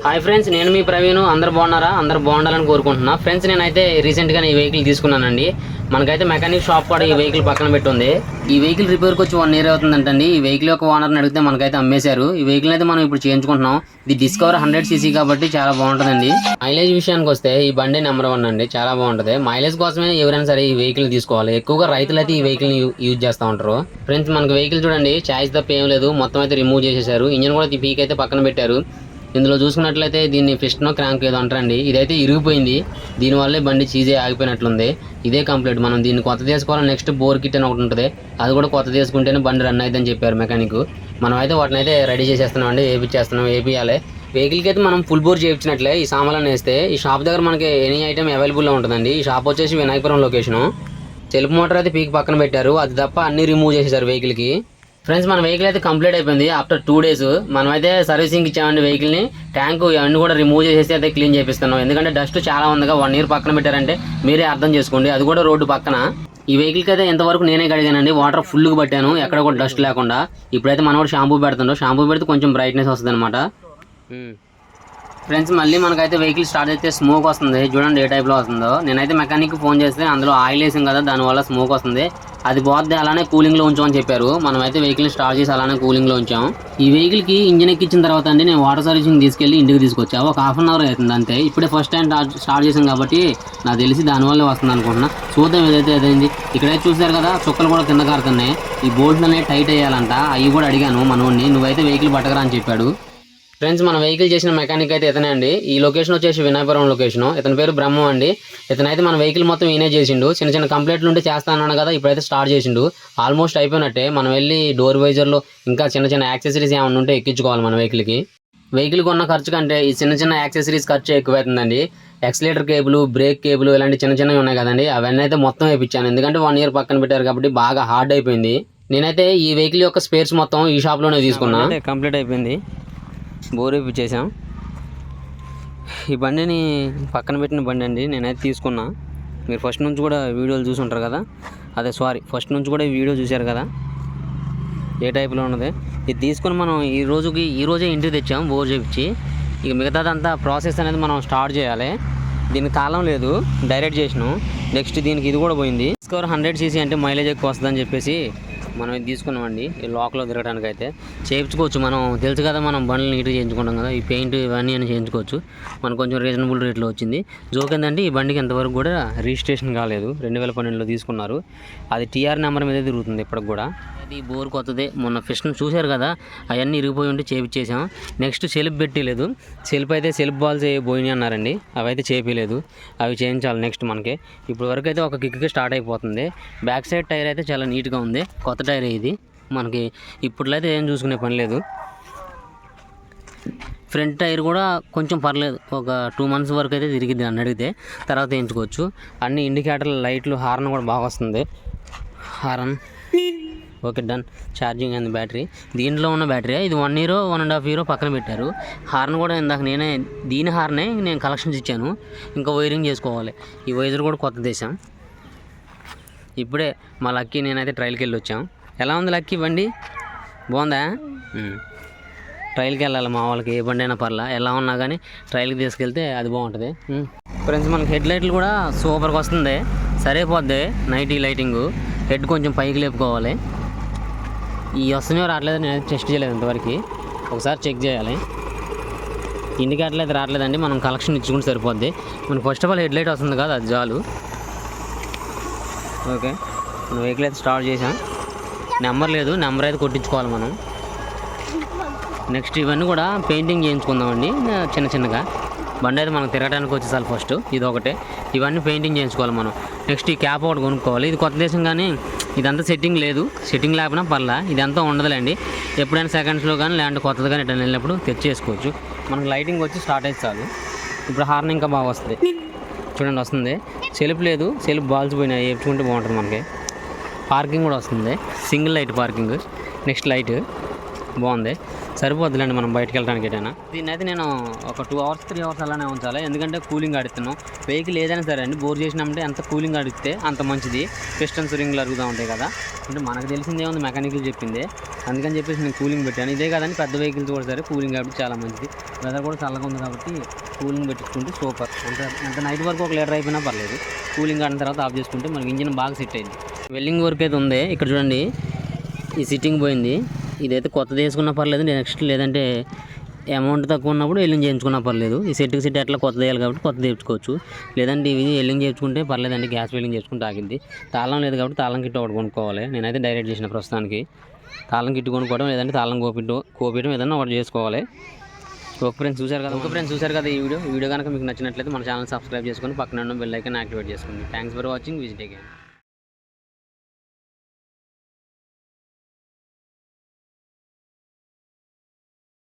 Hi friends, నేను మీ ప్రవీణ్. అందరు బాగున్నారా? అందరు బాగుండాలని కోరుకుంటున్నా. ఫ్రెండ్స్, నేనైతే రీసెంట్గా ఈ వెహికల్ తీసుకున్నానండి. మనకైతే మెకానిక్ షాప్ కూడా ఈ వెహికల్ పక్కన పెట్టుంది. ఈ వెహికల్ రిపేర్కి వచ్చి 1 year అవుతుందంటండి. ఈ వెహికల్ యొక్క ఓనర్ని అడిగితే మనకైతే అమ్మేశారు. ఈ వెహికల్ అయితే మనం ఇప్పుడు చేయించుకుంటున్నాం. ఇది డిస్కవర్ 100cc కాబట్టి చాలా బాగుంటుందండి. మైలేజ్ విషయానికి వస్తే ఈ బండి నెంబర్ 1 అండి, చాలా బాగుంటుంది. మైలేజ్ కోసమే ఎవరైనా సరే ఈ వెహికల్ తీసుకోవాలి. ఎక్కువగా రైతులు అయితే ఈ వెహికల్ యూజ్ చేస్తూ ఉంటారు. ఫ్రెండ్స్, మనకు వెహికల్ చూడండి, ఛాయిస్ తప్ప ఏం లేదు, మొత్తం అయితే రిమూవ్ చేసేసారు. ఇంజిన్ కూడా పీక్ అయితే పక్కన పెట్టారు. ఇందులో చూసుకున్నట్లయితే దీన్ని పిస్టన్ క్రాంక్ ఏదో అంటారండి. ఇదైతే ఇరిగిపోయింది, దీనివల్లే బండి చీజే ఆగిపోయినట్లుంది. ఇదే కంప్లీట్. మనం దీన్ని కొత్త తీసుకోవాలి. నెక్స్ట్ బోర్ కిట్ అని ఒకటి ఉంటుంది, అది కూడా కొత్త తీసుకుంటేనే బండి రన్ అవుతుందని చెప్పారు మెకానిక్. మనం అయితే వాటిని అయితే రెడీ చేసేస్తున్నామండి, వేపియాలి. వెహికల్కి అయితే మనం ఫుల్ బోర్ చేయించినట్లే ఈ సామాన్లను వేస్తే ఈ షాప్ దగ్గర మనకి ఎనీ ఐటమ్ అవైలబుల్లో ఉంటుందండి. ఈ షాప్ వచ్చేసి వినాయకపురం లొకేషను. సెల్ఫ్ మోటార్ అయితే పీక్ పక్కన పెట్టారు, అది తప్ప అన్ని రిమూవ్ చేసేసారు వెహికల్కి. ఫ్రెండ్స్, మన వెహికల్ అయితే కంప్లీట్ అయిపోయింది. ఆఫ్టర్ 2 days మనమైతే సర్వీసింగ్ ఇచ్చామండి వెహికల్ని. ట్యాంక్ ఇవన్నీ కూడా రిమూవ్ చేసేసి అయితే క్లీన్ చేపిస్తున్నాం. ఎందుకంటే డస్ట్ చాలా ఉందిగా, 1 year పక్కన పెట్టారంటే మీరే అర్థం చేసుకోండి. అది కూడా రోడ్డు పక్కన. ఈ వెహికల్కి అయితే ఎంతవరకు నేనే కడిగానండి, వాటర్ ఫుల్గా పట్టాను, ఎక్కడ కూడా డస్ట్ లేకుండా. ఇప్పుడైతే మనోడు షాంపూ పెడుతుండో, షాంపూ పెడితే కొంచెం బ్రైట్నెస్ వస్తుంది అనమాట. ఫ్రెండ్స్, మళ్ళీ మనకైతే వెహికల్ స్టార్ట్ అయితే స్మోక్ వస్తుంది. చూడండి ఏ టైప్లో వస్తుందో. నేనైతే మెకానిక్ ఫోన్ చేస్తే అందులో ఆయిల్ వేసాం కదా, దానివల్ల స్మోక్ వస్తుంది. అది పోద్ది, అలానే కూలింగ్లో ఉంచామని చెప్పారు. మనమైతే వెహికల్ స్టార్ట్ చేసి అలానే కూలింగ్లో ఉంచాం. ఈ వెహికల్కి ఇంజిన్ ఎక్కించిన తర్వాత అండి నేను వాటర్ సర్వీసింగ్ తీసుకెళ్ళి ఇంటికి తీసుకొచ్చా. ఒక 1/2 hour అవుతుంది అంతే. ఇప్పుడే ఫస్ట్ టైం స్టార్ట్ చేసాం కాబట్టి నాకు తెలిసి దానివల్లే వస్తుంది అనుకుంటున్నా. చూద్దాం ఏదైతే అదైంది. ఇక్కడైతే చూసారు కదా, చుక్కలు కూడా కింద కారుతున్నాయి. ఈ బోల్ట్లు అనేవి టైట్ అయ్యాలంట. అవి కూడా అడిగాను మనోడిని, నువ్వైతే వెహికల్ పట్టకరా అని చెప్పాడు. ఫ్రెండ్స్, మన వెహికల్ చేసిన మెకానిక్ అయితే ఇతనే అండి. ఈ లొకేషన్ వచ్చేసి వినాయకపురం లొకేషన్. ఇతని పేరు బ్రహ్మం అండి. ఇతనైతే మన వెహికల్ మొత్తం ఈయనే చేసిండు. చిన్న చిన్న కంప్లైంట్లు ఉంటే చేస్తా అన్నాడు కదా, ఇప్పుడైతే స్టార్ట్ చేసిండు. ఆల్మోస్ట్ అయిపోయినట్టే. మనం వెళ్ళి డోర్ వైజర్లో ఇంకా చిన్న చిన్న యాక్సెసరీస్ ఏమైనా ఉంటే ఎక్కించుకోవాలి మన వెహికల్కి. వెహికల్ కొన్న ఖర్చు కంటే ఈ చిన్న చిన్న యాక్సెసరీస్ ఖర్చు ఎక్కువైతుందండి. ఎక్సలేటర్ కేబుల్, బ్రేక్ కేబుల్ ఇలాంటి చిన్న చిన్నవి ఉన్నాయి కదండి, అవన్నీ అయితే మొత్తం వేయించాను. ఎందుకంటే 1 year పక్కన పెట్టారు కాబట్టి బాగా హార్డ్ అయిపోయింది. నేనైతే ఈ వెహికల్ యొక్క స్పేర్స్ మొత్తం ఈ షాప్లోనే తీసుకున్నా. కంప్లీట్ అయిపోయింది, బోర్ వేయించేసాం. ఈ బండిని పక్కన పెట్టిన బండి అండి, నేనైతే తీసుకున్నా. మీరు ఫస్ట్ నుంచి కూడా వీడియోలు చూసి ఉంటారు కదా, ఫస్ట్ నుంచి కూడా ఈ వీడియో చూశారు కదా ఏ టైప్లో ఉన్నది. ఇది తీసుకుని మనం ఈ రోజే ఇంటికి తెచ్చాం బోర్ చేయించి. ఇక మిగతాదంతా ప్రాసెస్ అనేది మనం స్టార్ట్ చేయాలి. దీనికి కాలం లేదు, డైరెక్ట్ చేసినాం. నెక్స్ట్ దీనికి ఇది కూడా పోయింది. డిస్కవర్ 100cc అంటే మైలేజ్ ఎక్కువ వస్తుందని చెప్పేసి మనం ఇది తీసుకున్నామండి. ఈ లోకల్లో తిరగడానికి అయితే చేయించుకోవచ్చు. మనం తెలుసు కదా, మనం బండ్లు నీట్గా చేయించుకుంటాం కదా, ఈ పెయింట్ ఇవన్నీ అని చేయించుకోవచ్చు. మనకు కొంచెం రీజనబుల్ రేట్లో వచ్చింది. జోక్ ఏంటంటే ఈ బండికి ఎంతవరకు కూడా రిజిస్ట్రేషన్ కాలేదు, 2012లో తీసుకున్నారు. అది TR నెంబర్ మీద తిరుగుతుంది ఇప్పటికి కూడా. అది బోర్ కొత్తదే. మొన్న ఫిస్ట్ చూశారు కదా, అవన్నీ ఇరిగిపోయి ఉంటే చేపించేసాం. నెక్స్ట్ సెల్ఫ్ పెట్టలేదు. సెల్ఫ్ బాల్స్ పోయినాయి అన్నారండి, అవి అయితే చేపించలేదు. అవి చేయించాలి నెక్స్ట్ మనకి. ఇప్పుడు వరకు అయితే ఒక కిక్కి స్టార్ట్ అయిపోతుంది. బ్యాక్ సైడ్ టైర్ అయితే చాలా నీట్గా ఉంది, కొత్త టైర్ ఇది. మనకి ఇప్పట్లో అయితే ఏం చూసుకునే పని లేదు. ఫ్రంట్ టైర్ కూడా కొంచెం పర్లేదు, ఒక 2 months వరకు అయితే తిరిగిద్ది అని అడిగితే, తర్వాత వేయించుకోవచ్చు. అన్ని ఇండికేటర్లు, లైట్లు, హార్న్ కూడా బాగా వస్తుంది. Horn okay, done. Charging and battery, దీంట్లో ఉన్న బ్యాటరీ. ఇది 1 year 1.5 year పక్కన పెట్టారు. హార్న్ కూడా ఇందాక దీని హార్నే నేను కలెక్షన్స్ ఇచ్చాను, ఇంకా వైరింగ్ చేసుకోవాలి. ఈ వైజర్ కూడా కొత్త దేశం. ఇప్పుడే మా లక్కీ నేనైతే ట్రైల్కి వెళ్ళి వచ్చాం. ఎలా ఉంది లక్కీ బండి? బాగుందా? ట్రైల్కి వెళ్ళాలి మా వాళ్ళకి, ఏ బండి అయినా పర్లా, ఎలా ఉన్నా కానీ ట్రైల్కి తీసుకెళ్తే అది బాగుంటుంది. ఫ్రెండ్స్, మనకి హెడ్ లైట్లు కూడా సూపర్గా వస్తుంది, సరిపోద్ది. నైట్ లైటింగు, హెడ్ కొంచెం పైకి లేపుకోవాలి. ఈ వస్తున్నాయో రావట్లేదు, నేను టెస్ట్ చేయలేదు ఇంతవరకు, ఒకసారి చెక్ చేయాలి. ఇండికేటర్లు అయితే రావట్లేదండి, మనం కలెక్షన్ ఇచ్చుకుంటే సరిపోద్ది. మనకి first of all head light వస్తుంది కదా, అది చాలు. ఓకే, మన వెహికల్ అయితే స్టార్ట్ చేసాం. నెంబర్ లేదు, నెంబర్ అయితే కొట్టించుకోవాలి మనం. నెక్స్ట్ ఇవన్నీ కూడా పెయింటింగ్ చేయించుకుందామండి చిన్న చిన్నగా. బండి అయితే మనకు తిరగడానికి వచ్చేసాలి ఫస్ట్, ఇది ఒకటే. ఇవన్నీ పెయింటింగ్ చేయించుకోవాలి మనం. నెక్స్ట్ ఈ క్యాప్ ఒకటి కొనుక్కోవాలి. ఇది కొత్త దేశం కానీ ఇదంతా సెట్టింగ్ లేదు, సెట్టింగ్ లేకపోయినా పర్లా, ఇదంతా ఉండదులేండి. ఎప్పుడైనా సెకండ్స్లో కానీ లేదంటే కొత్తది కానీ ఎట్లా వెళ్ళినప్పుడు తెచ్చేసుకోవచ్చు. మనకు లైటింగ్ వచ్చి స్టార్ట్ అయితే చాలు. ఇప్పుడు హార్న్ ఇంకా బాగా వస్తుంది, చూడండి వస్తుంది. సెల్ఫ్ లేదు, సెల్ఫ్ బాల్స్ పోయినాయి, వేపుకుంటే బాగుంటుంది మనకి. పార్కింగ్ కూడా వస్తుంది, single light parking. Next light బాగుంది. సరిపోద్దులేండి మనం బయటకు వెళ్ళడానికి ఏదైనా. దీన్ని అయితే నేను ఒక 2 అవర్స్ 3 అవర్స్ అలానే ఉంచాలి, ఎందుకంటే కూలింగ్ ఆడుతున్నాం. వెహికల్ ఏదైనా సరే అండి బోర్ చేసినామంటే ఎంత కూలింగ్ ఆడితే అంత మంచిది. పిస్టన్స్ రింగ్లు అరుగుతూ ఉంటాయి కదా, అంటే మనకు తెలిసిందే ఉంది, మెకానికల్ చెప్పిందే, అందుకని చెప్పేసి నేను కూలింగ్ పెట్టాను. ఇదే కదండి పెద్ద వెహికల్స్ కూడా సరే కూలింగ్ కాబట్టి చాలా మంచిది. వెదర్ కూడా చల్లగా ఉంది కాబట్టి కూలింగ్ పెట్టించుకుంటే సూపర్. అంత నైట్ వరకు 1 లీటర్ అయిపోయినా పర్లేదు, కూలింగ్ ఆడిన తర్వాత ఆఫ్ చేసుకుంటే మనకి ఇంజిన్ బాగా సెట్ అయింది. వెల్డింగ్ వర్క్ అయితే ఉంది ఇక్కడ చూడండి, ఈ సిట్టింగ్ పోయింది. ఇదైతే కొత్తది వేసుకున్నా పర్లేదు, నెక్స్ట్ లేదంటే అమౌంట్ తక్కువ ఉన్నప్పుడు వెల్డింగ్ చేయించుకున్నా పర్లేదు. ఈ సెట్కి సెట్ అట్లా కొత్తది వేయాలి కాబట్టి కొత్తది తెచ్చుకోవచ్చు, లేదంటే ఇవి వెల్డింగ్ చేయించుకుంటే పర్లేదండి, గ్యాస్ వెల్డింగ్ చేసుకుంటే ఆగింది. తాళం లేదు కాబట్టి తాళం కిట్ ఒకటి కొనుక్కోవాలి. నేనైతే డైరెక్ట్ చేసిన ప్రస్తుతానికి తాళం కిట్ కొనుక్కోవడం, లేదంటే తాళం కోపించడం ఏదైనా ఒకటి చేసుకోవాలి. ఓకే ఫ్రెండ్స్ చూసారు కదా ఈ వీడియో కనుక మీకు నచ్చినట్లయితే మన ఛానల్ సబ్స్క్రైబ్ చేసుకొని పక్కన ఉన్న బెల్ ఐకాన్ యాక్టివేట్ చేసుకోండి. Thanks for watching, visit again.